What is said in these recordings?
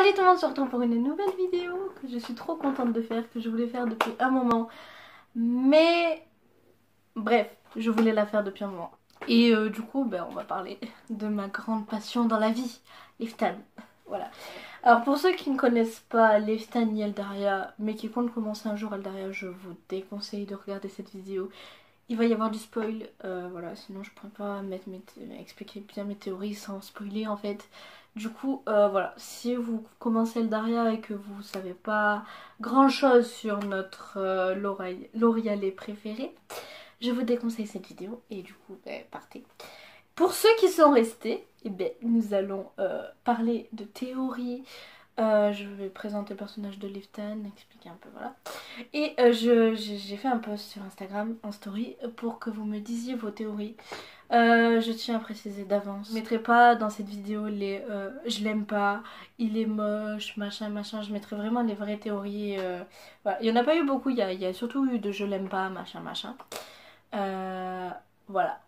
Salut tout le monde, on se retrouve pour une nouvelle vidéo que je suis trop contente de faire, que je voulais faire depuis un moment. Mais bref, je voulais la faire depuis un moment. Et du coup, on va parler de ma grande passion dans la vie, Liftan. Voilà. Alors pour ceux qui ne connaissent pas Liftan ni Eldaria, mais qui comptent commencer un jour Eldaria, je vous déconseille de regarder cette vidéo. Il va y avoir du spoil, voilà, sinon je pourrais pas expliquer bien mes théories sans spoiler en fait. Du coup, voilà, si vous commencez Eldaria et que vous savez pas grand chose sur notre Laurialet préféré, je vous déconseille cette vidéo et du coup, partez. Pour ceux qui sont restés, nous allons parler de théories. Je vais présenter le personnage de Liftan, expliquer un peu, voilà. Et j'ai fait un post sur Instagram en story pour que vous me disiez vos théories. Je tiens à préciser d'avance, je ne mettrai pas dans cette vidéo les je l'aime pas, il est moche, machin. Je mettrai vraiment les vraies théories. Voilà. Il n'y en a pas eu beaucoup, il y a surtout eu de je l'aime pas, machin. Voilà.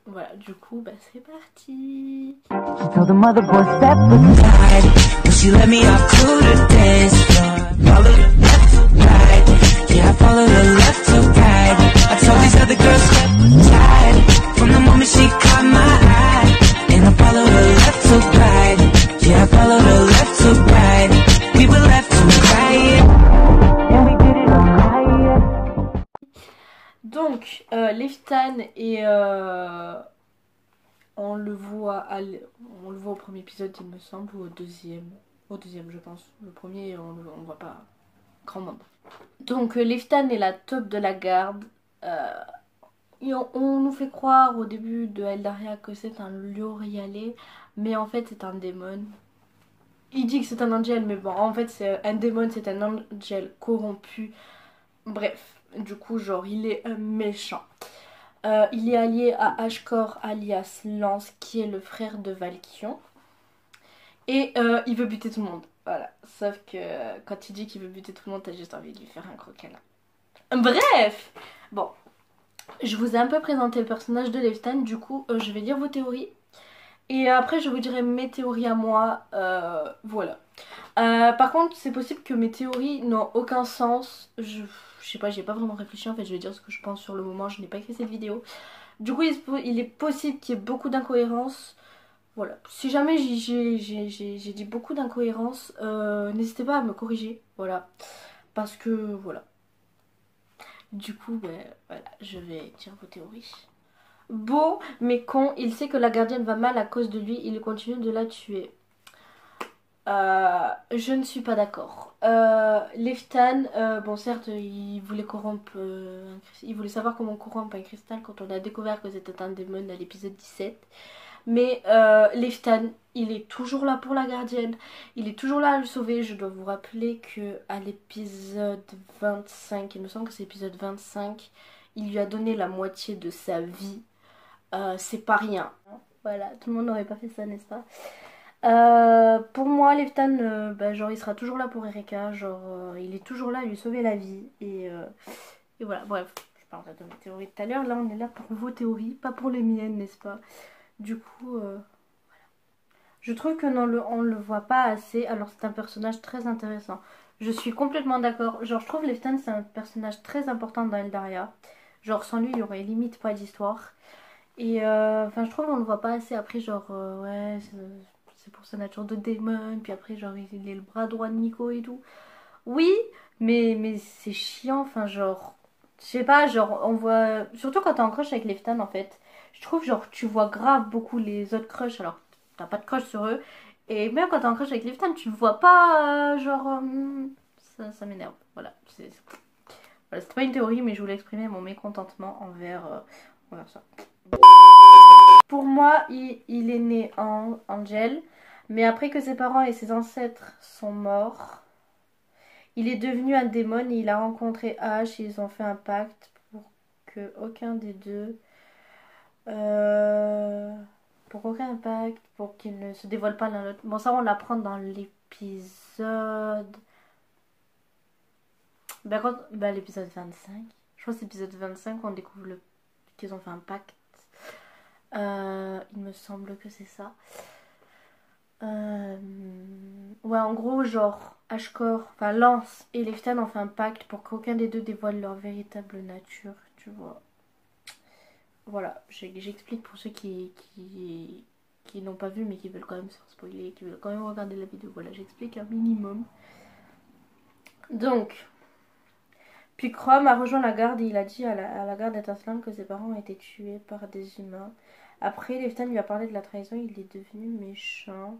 Voilà, du coup, c'est parti. Tell the motherboard step aside, and she let me up to the dance floor. Follow the left to right, yeah, I follow the left to right. I told these other girls step aside, from the moment she caught my eye. And I follow the left to right, yeah, I follow the left to right. We were left to right, and we did it all right. Donc, Liftan et on le voit au premier épisode, il me semble, ou au deuxième. Au deuxième, je pense. Le premier, on le voit pas grand monde. Donc, Liftan est la top de la garde. On nous fait croire au début de Eldaria que c'est un Laurialet, mais en fait, c'est un démon. Il dit que c'est un angel, mais bon, en fait, c'est un démon, c'est un angel corrompu. Bref, du coup, genre, il est méchant. Il est allié à Ashkor alias Lance, qui est le frère de Valkion. Et il veut buter tout le monde. Voilà. Sauf que quand il dit qu'il veut buter tout le monde, t'as juste envie de lui faire un croquet là. Bref. Bon. Je vous ai un peu présenté le personnage de Liftan. Du coup, je vais dire vos théories. Et après, je vous dirai mes théories à moi. Voilà. Par contre, c'est possible que mes théories n'ont aucun sens. Je sais pas, j'ai pas vraiment réfléchi en fait, je vais dire ce que je pense sur le moment, je n'ai pas écrit cette vidéo. Du coup, il est possible qu'il y ait beaucoup d'incohérences. Voilà. Si jamais j'ai dit beaucoup d'incohérences, n'hésitez pas à me corriger. Voilà. Parce que, voilà. Du coup, voilà, je vais dire vos théories. Beau, mais con, il sait que la gardienne va mal à cause de lui, il continue de la tuer. Je ne suis pas d'accord. Liftan, bon certes, il voulait corrompre, il voulait savoir comment corrompre un cristal quand on a découvert que c'était un démon à l'épisode 17. Mais Liftan, il est toujours là pour la gardienne. Il est toujours là à le sauver. Je dois vous rappeler que à l'épisode 25, il me semble que c'est l'épisode 25, il lui a donné la moitié de sa vie. C'est pas rien. Voilà, tout le monde n'aurait pas fait ça, n'est-ce pas? Pour moi, Liftan, genre il sera toujours là pour Erika, genre il est toujours là à lui sauver la vie et voilà, bref, je parlerai de mes théories tout à l'heure. Là on est là pour vos théories, pas pour les miennes, n'est-ce pas? Du coup, voilà. Je trouve que on le voit pas assez, alors c'est un personnage très intéressant. Je suis complètement d'accord, genre je trouve Liftan c'est un personnage très important dans Eldaria. Genre sans lui il y aurait limite pas d'histoire. Et enfin je trouve qu'on le voit pas assez après, genre ouais... C'est pour sa nature de démon, puis après genre il est le bras droit de Nico et tout. Oui, mais c'est chiant, enfin genre... Je sais pas, genre on voit... Surtout quand t'es en crush avec Liftan en fait. Je trouve genre tu vois grave beaucoup les autres crushs alors t'as pas de crush sur eux. Et même quand t'es en crush avec Liftan tu le vois pas ça m'énerve. Voilà, voilà, c'était pas une théorie mais je voulais exprimer mon mécontentement envers ça. Pour moi, il est né en Angel, mais après que ses parents et ses ancêtres sont morts, il est devenu un démon et il a rencontré Ash et ils ont fait un pacte pour que aucun des deux... pour aucun pacte, pour qu'ils ne se dévoilent pas l'un l'autre. Bon, ça on l'apprend dans l'épisode... l'épisode 25. Je crois que c'est l'épisode 25 qu'on découvre qu'ils ont fait un pacte. Il me semble que c'est ça. Ouais, en gros, genre, Ashkor, enfin Lance et Leftan ont fait un pacte pour qu'aucun des deux dévoile leur véritable nature, tu vois. Voilà, j'explique pour ceux qui n'ont pas vu mais qui veulent quand même se faire spoiler, qui veulent quand même regarder la vidéo. Voilà, j'explique un minimum. Donc, puis Chrome a rejoint la garde et il a dit à la garde étincelante que ses parents ont été tués par des humains. Après, Leftan lui a parlé de la trahison, il est devenu méchant.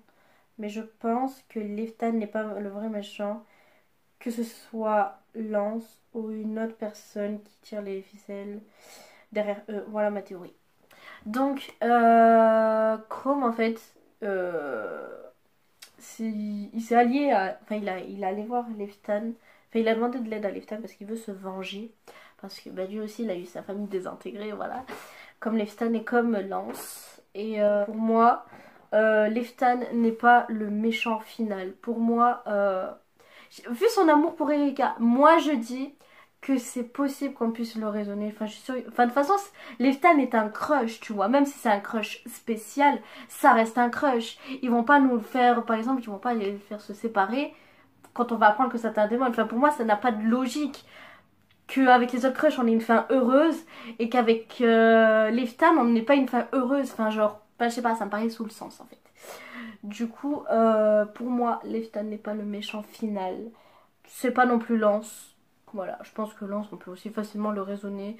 Mais je pense que Leftan n'est pas le vrai méchant, que ce soit Lance ou une autre personne qui tire les ficelles derrière eux. Voilà ma théorie. Donc, Chrome, en fait, il s'est allié à... Enfin, il est allé voir Leftan. Enfin, il a demandé de l'aide à Leftan parce qu'il veut se venger. Parce que bah, lui aussi, il a eu sa famille désintégrée, voilà. Comme Leftan et comme Lance. Et pour moi, Leftan n'est pas le méchant final. Pour moi, vu son amour pour Erika, moi je dis que c'est possible qu'on puisse le raisonner. Enfin, je suis sûre... Enfin, de toute façon, Leftan est un crush, tu vois. Même si c'est un crush spécial, ça reste un crush. Ils vont pas nous le faire, par exemple, ils vont pas les faire se séparer quand on va apprendre que c'est un démon. Enfin, pour moi, ça n'a pas de logique qu'avec les autres crushs, on ait une fin heureuse et qu'avec Leftan, on n'ait pas une fin heureuse. Enfin, genre, enfin, je sais pas, ça me paraît sous le sens, en fait. Du coup, pour moi, Leftan n'est pas le méchant final. C'est pas non plus Lance. Voilà, je pense que Lance, on peut aussi facilement le raisonner.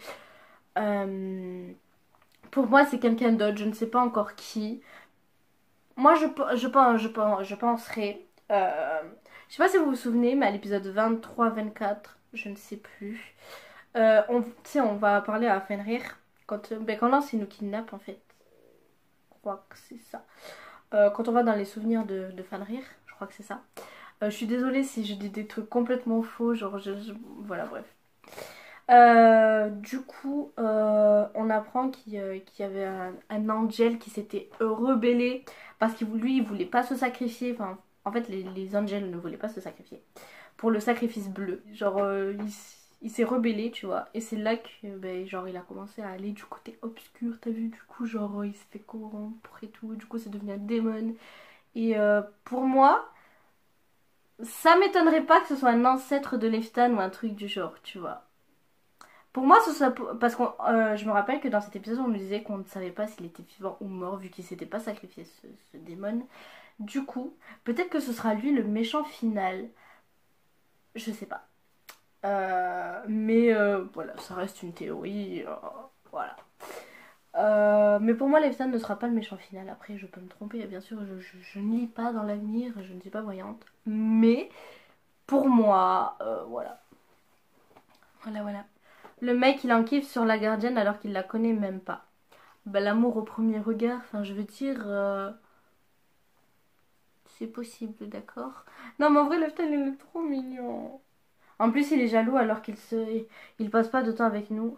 Pour moi, c'est quelqu'un d'autre, je ne sais pas encore qui. Moi, je penserais... je sais pas si vous vous souvenez, mais à l'épisode 23-24, je ne sais plus. On va parler à Fenrir. Quand Lance, il nous kidnappe, en fait. Je crois que c'est ça. Quand on va dans les souvenirs de Fenrir, je crois que c'est ça. Je suis désolée si je dis des trucs complètement faux, genre voilà, bref. Du coup, on apprend qu'il y avait un angel qui s'était rebellé parce qu'il lui, il voulait pas se sacrifier. Enfin, en fait, les angels ne voulaient pas se sacrifier pour le sacrifice bleu. Genre, il s'est rebellé, tu vois. Et c'est là que, ben, genre, il a commencé à aller du côté obscur, t'as vu? Du coup, genre, il se fait corrompre et tout. Du coup, c'est devenu un démon. Et pour moi... Ça m'étonnerait pas que ce soit un ancêtre de Leftan ou un truc du genre, tu vois. Pour moi, parce que je me rappelle que dans cet épisode, on nous disait qu'on ne savait pas s'il était vivant ou mort, vu qu'il s'était pas sacrifié, ce démon. Du coup, peut-être que ce sera lui le méchant final. Je sais pas. Mais voilà, ça reste une théorie. Voilà. Mais pour moi, Leftan ne sera pas le méchant final. Après, je peux me tromper, bien sûr, je ne lis pas dans l'avenir, je ne suis pas voyante. Mais pour moi, voilà. Voilà. Le mec, il en kiffe sur la gardienne alors qu'il la connaît même pas. Bah, l'amour au premier regard, enfin, je veux dire, c'est possible, d'accord? Non, mais en vrai, Leftan, il est trop mignon. En plus, il est jaloux alors il passe pas de temps avec nous.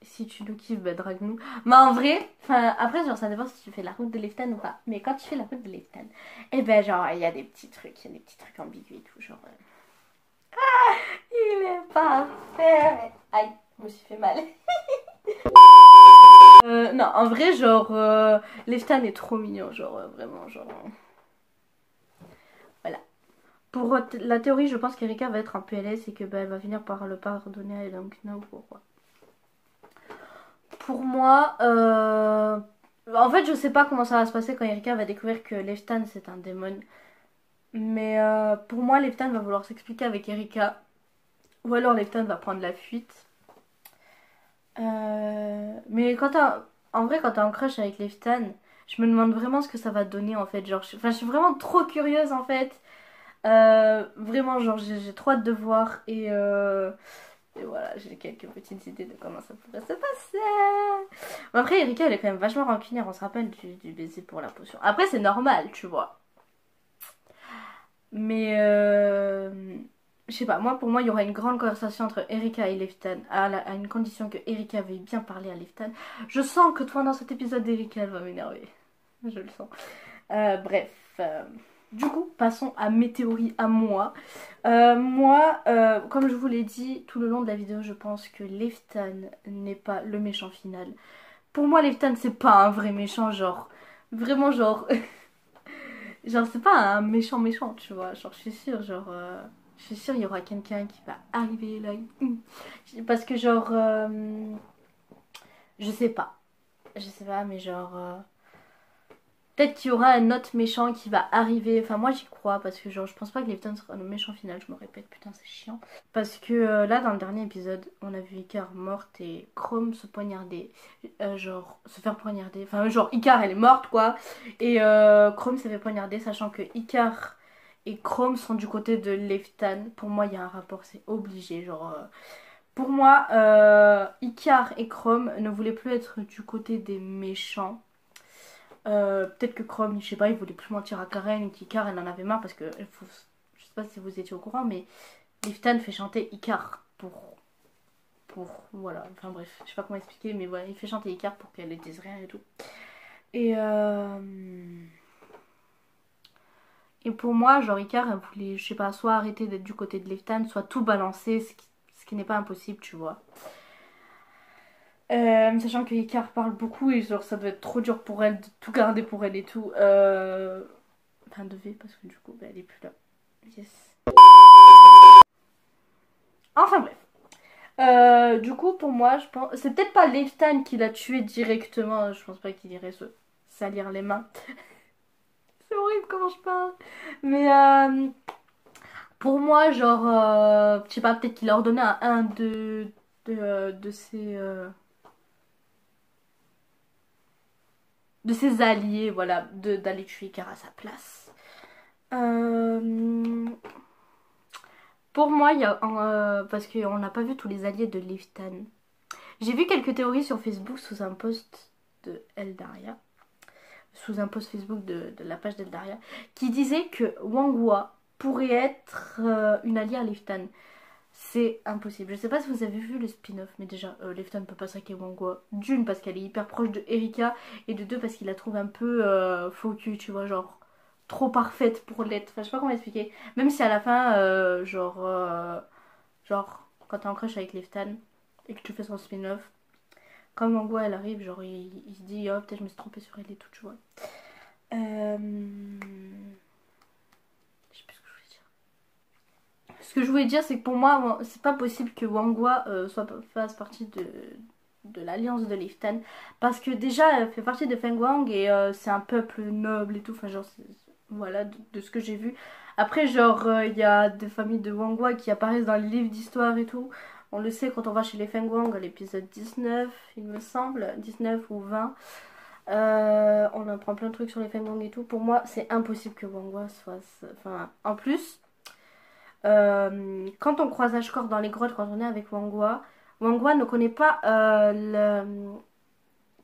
Si tu nous kiffes, bah drague-nous. Mais en vrai, enfin après genre ça dépend si tu fais la route de Leftan ou pas. Mais quand tu fais la route de Leftan, et ben genre il y a des petits trucs, ambigus et tout. Genre il est parfait. Aïe, je me suis fait mal. Non, en vrai genre Leftan est trop mignon, genre vraiment genre. Voilà. Pour la théorie, je pense qu'Erika va être en PLS et que bah, elle va finir par le pardonner à Elan Knauf ou quoi. Pour moi, en fait, je sais pas comment ça va se passer quand Erika va découvrir que Leftan c'est un démon. Mais pour moi, Leftan va vouloir s'expliquer avec Erika. Ou alors Leftan va prendre la fuite. Mais en vrai, quand t'es en crush avec Leftan, je me demande vraiment ce que ça va donner en fait. Genre, je suis vraiment trop curieuse en fait. Vraiment, genre, j'ai trop hâte de voir. Et voilà, j'ai quelques petites idées de comment ça pourrait se passer. Bon, après, Erika, elle est quand même vachement rancunière. On se rappelle du baiser pour la potion. Après, c'est normal, tu vois. Mais je sais pas, pour moi, il y aura une grande conversation entre Erika et Leftan. À une condition que Erika veuille bien parler à Leftan. Je sens que toi, dans cet épisode, Erika, elle va m'énerver. Je le sens. Bref. Du coup, passons à mes théories à moi. Comme je vous l'ai dit tout le long de la vidéo, je pense que Leftan n'est pas le méchant final. Pour moi, Leftan, c'est pas un vrai méchant, genre... Vraiment, genre... Genre c'est pas un méchant méchant, tu vois. Genre je suis sûre, je suis sûre il y aura quelqu'un qui va arriver là. Parce que genre je sais pas. Je sais pas mais genre peut-être qu'il y aura un autre méchant qui va arriver. Enfin, moi j'y crois parce que, genre, je pense pas que Lifton sera le méchant final. Je me répète, putain, c'est chiant. Parce que là, dans le dernier épisode, on a vu Icar morte et Chrome se poignarder. Genre, se faire poignarder. Enfin, genre, Icar elle est morte quoi. Et Chrome s'est fait poignarder, sachant que Icar et Chrome sont du côté de Lifton. Pour moi, il y a un rapport, c'est obligé. Genre. Pour moi, Icar et Chrome ne voulaient plus être du côté des méchants. Peut-être que Chrome, je sais pas, il voulait plus mentir à Karen et qu'Icar elle en avait marre parce que je sais pas si vous étiez au courant, mais Liftan fait chanter Icar pour voilà, enfin bref, je sais pas comment expliquer, mais voilà, il fait chanter Icar pour qu'elle ne dise rien et tout. Et et pour moi, genre Icar elle voulait, je sais pas, soit arrêter d'être du côté de Liftan, soit tout balancer, ce qui n'est pas impossible, tu vois. Sachant que Icar parle beaucoup et genre ça doit être trop dur pour elle de tout garder pour elle et tout. Enfin devait parce que du coup bah, elle est plus là. Yes. Enfin bref. Du coup pour moi je pense. C'est peut-être pas Liftan qui l'a tué directement. Je pense pas qu'il irait se salir les mains. C'est horrible comment je parle. Mais pour moi genre je sais pas peut-être qu'il a ordonné à un de ses de ses alliés, voilà, d'aller tuer Icar à sa place. Euh, pour moi, il y a parce qu'on n'a pas vu tous les alliés de Liftan. J'ai vu quelques théories sur Facebook sous un post de Eldaria, sous un post Facebook de la page d'Eldaria, qui disait que Wangwa pourrait être une alliée à Liftan. C'est impossible. Je sais pas si vous avez vu le spin-off, mais déjà, Liftan ne peut pas saquer Wangwa. D'une, parce qu'elle est hyper proche de Erika, et de deux, parce qu'il la trouve un peu faux cul, tu vois, genre trop parfaite pour l'être. Enfin, je sais pas comment expliquer. Même si à la fin, genre, quand t'es en crush avec Liftan et que tu fais son spin-off, quand Wangwa elle arrive, genre, il se dit, oh, peut-être je me suis trompée sur elle et tout, tu vois. Je sais plus ce que je voulais dire. Ce que je voulais dire, c'est que pour moi, c'est pas possible que Wangwa fasse partie de l'alliance de Liftan. Parce que déjà, elle fait partie de Feng Wang et c'est un peuple noble et tout. Enfin, genre, voilà, de ce que j'ai vu. Après, genre, il y a des familles de Wangwa qui apparaissent dans les livres d'histoire et tout. On le sait quand on va chez les Feng Wang à l'épisode 19, il me semble, 19 ou 20. On apprend plein de trucs sur les Feng Wang et tout. Pour moi, c'est impossible que Wangwa soit. Enfin, en plus. Quand on croise Ashkor dans les grottes, quand on est avec Wangwa, Wangwa ne connaît pas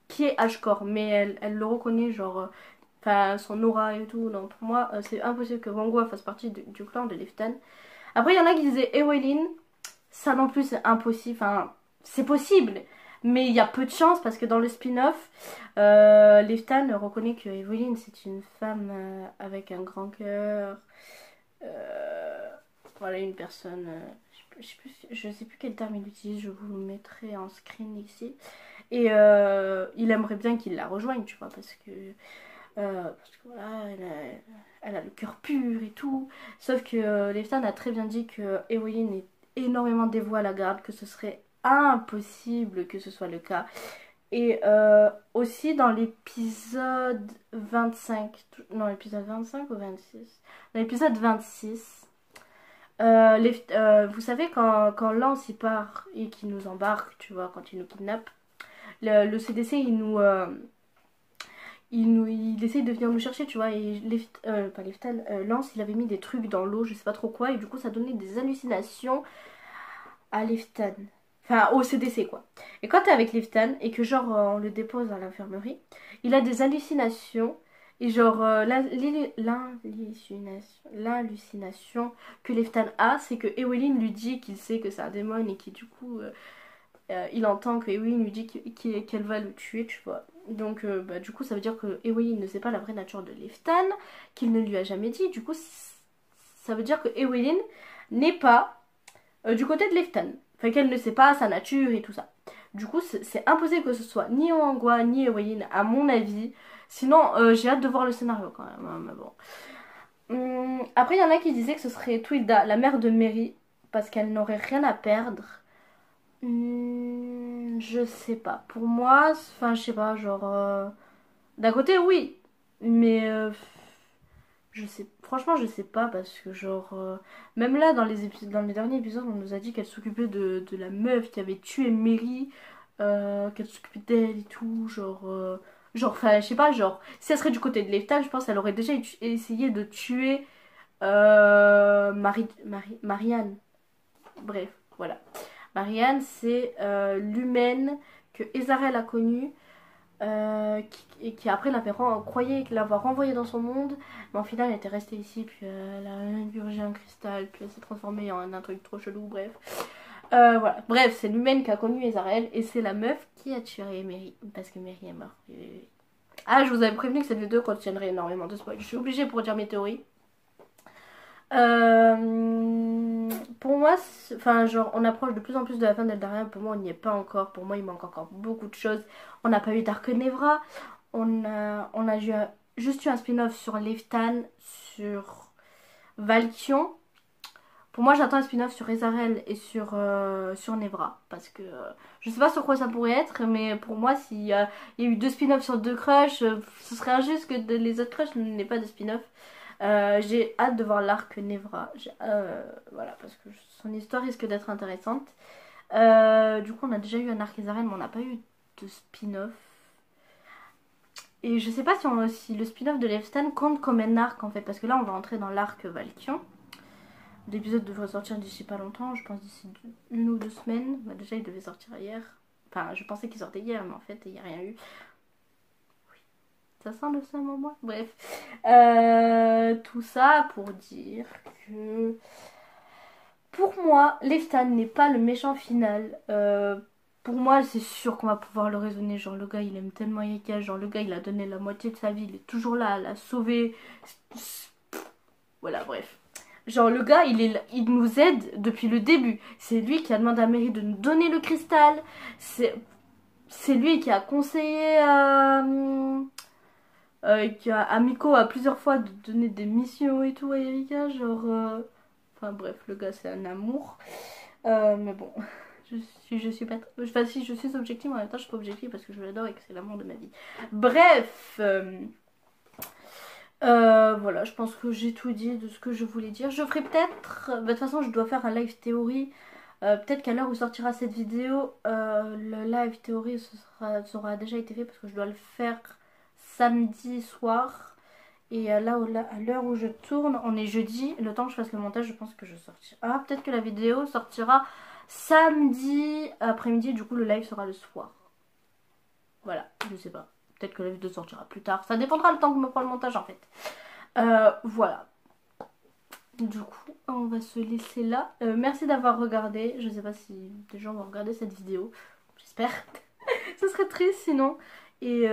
qui est Ashkor, mais elle le reconnaît, genre, enfin, son aura et tout. Donc pour moi, c'est impossible que Wangwa fasse partie du clan de Liftan. Après, il y en a qui disaient Ewelin, ça non plus c'est impossible, enfin, c'est possible, mais il y a peu de chance parce que dans le spin-off, Liftan reconnaît que Ewelin c'est une femme avec un grand cœur. Voilà, une personne, je sais plus quel terme il utilise, je vous le mettrai en screen ici. Et il aimerait bien qu'il la rejoigne, tu vois, parce que voilà, elle a le cœur pur et tout. Sauf que Leftan a très bien dit que Eowyn est énormément dévouée à la garde, que ce serait impossible que ce soit le cas. Et aussi dans l'épisode 25, non, l'épisode 25 ou 26, dans l'épisode 26, vous savez quand Lance il part et qu'il nous embarque, tu vois, quand il nous kidnappe, le CDC il essaye de venir nous chercher, tu vois, et pas Leftan, Lance il avait mis des trucs dans l'eau, je sais pas trop quoi, et du coup ça donnait des hallucinations à Leftan. Enfin, au CDC quoi. Et quand t'es avec Leftan et que genre on le dépose à l'infirmerie, il a des hallucinations. Et genre l'hallucination que Leftan a, c'est que Ewelyn lui dit qu'il sait que c'est un démon et qui du coup il entend que Ewelyn lui dit qu'elle va le tuer, tu vois. Donc bah, du coup ça veut dire que Ewelyn ne sait pas la vraie nature de Leftan, qu'il ne lui a jamais dit. Du coup ça veut dire que Ewelyn n'est pas du côté de Leftan. Enfin qu'elle ne sait pas sa nature et tout ça. Du coup c'est impossible que ce soit ni Wangwa ni Ewelyn à mon avis. Sinon, j'ai hâte de voir le scénario quand même, hein, mais bon. Après, il y en a qui disaient que ce serait Twilda, la mère de Mary, parce qu'elle n'aurait rien à perdre. Je sais pas. Pour moi, enfin, je sais pas, genre. D'un côté, oui, mais je sais, franchement, je sais pas parce que, genre, même là, dans les épisodes, dans les derniers épisodes, on nous a dit qu'elle s'occupait de la meuf qui avait tué Mary, qu'elle s'occupait d'elle et tout, genre, enfin, je sais pas, genre, si elle serait du côté de Leftal, je pense qu'elle aurait déjà essayé de tuer Marianne. Bref, voilà. Marianne, c'est l'humaine que Ezarel a connue et qui après croyait l'avoir renvoyée dans son monde, mais en final elle était restée ici, puis elle a ingurgé un cristal, puis elle s'est transformée en un truc trop chelou, bref. Voilà, bref, c'est l'humaine qui a connu Ezarel, et c'est la meuf qui a tué Mary, parce que Mary est morte. Ah, je vous avais prévenu que cette vidéo contiendrait énormément de spoil, je suis obligée pour dire mes théories. Pour moi, enfin, genre, on approche de plus en plus de la fin d'Eldaria. Pour moi, on n'y est pas encore. Pour moi, il manque encore beaucoup de choses. On n'a pas eu d'Arc Nevra. On a juste eu un spin-off sur Leftan, sur Valkion. Pour moi, j'attends un spin-off sur Ezarel et sur Nevra. Parce que je sais pas sur quoi ça pourrait être, mais pour moi, s'il y a eu deux spin-offs sur deux crushs, ce serait injuste que les autres crushs n'aient pas de spin-off. J'ai hâte de voir l'arc Nevra. Voilà, parce que son histoire risque d'être intéressante. Du coup, on a déjà eu un arc Ezarel, mais on n'a pas eu de spin-off. Et je sais pas si le spin-off de Leftan compte comme un arc en fait, parce que là, on va entrer dans l'arc Valkion. L'épisode devrait sortir d'ici pas longtemps, je pense d'ici 1 ou 2 semaines. Bah, déjà, il devait sortir hier. Enfin, je pensais qu'il sortait hier, mais en fait, il n'y a rien eu. Ça sent le seum en moi. Bref. Tout ça pour dire que pour moi, Leftan n'est pas le méchant final. Pour moi, c'est sûr qu'on va pouvoir le raisonner. Genre, le gars, il aime tellement Yeka. Genre, le gars, il a donné la moitié de sa vie. Il est toujours là, à la sauver. Voilà, bref. Genre, le gars, il nous aide depuis le début. C'est lui qui a demandé à Mary de nous donner le cristal. C'est lui qui a conseillé à Miko a plusieurs fois de donner des missions et tout à Erika, genre enfin bref, le gars c'est un amour, mais bon, je suis pas enfin si je suis objective, en même temps je suis pas objective parce que je l'adore et que c'est l'amour de ma vie. Bref, voilà, je pense que j'ai tout dit de ce que je voulais dire. Je ferai peut-être, de toute façon je dois faire un live théorie. Peut-être qu'à l'heure où sortira cette vidéo, le live théorie ça aura déjà été fait parce que je dois le faire samedi soir. Et à l'heure où je tourne, on est jeudi. Le temps que je fasse le montage, je pense que je sortirai. Ah, peut-être que la vidéo sortira samedi après-midi. Du coup, le live sera le soir. Voilà, je sais pas. Peut-être que la vidéo sortira plus tard. Ça dépendra le temps que me prend le montage en fait. Voilà. Du coup, on va se laisser là. Merci d'avoir regardé. Je sais pas si des gens vont regarder cette vidéo. J'espère. Ce serait triste sinon. Et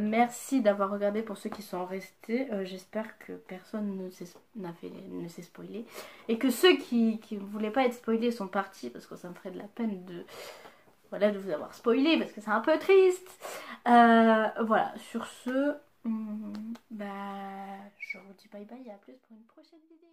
merci d'avoir regardé pour ceux qui sont restés. J'espère que personne ne s'est spoilé. Et que ceux qui ne voulaient pas être spoilés sont partis. Parce que ça me ferait de la peine de vous avoir spoilé. Parce que c'est un peu triste. Voilà, sur ce, je vous dis bye bye et à plus pour une prochaine vidéo.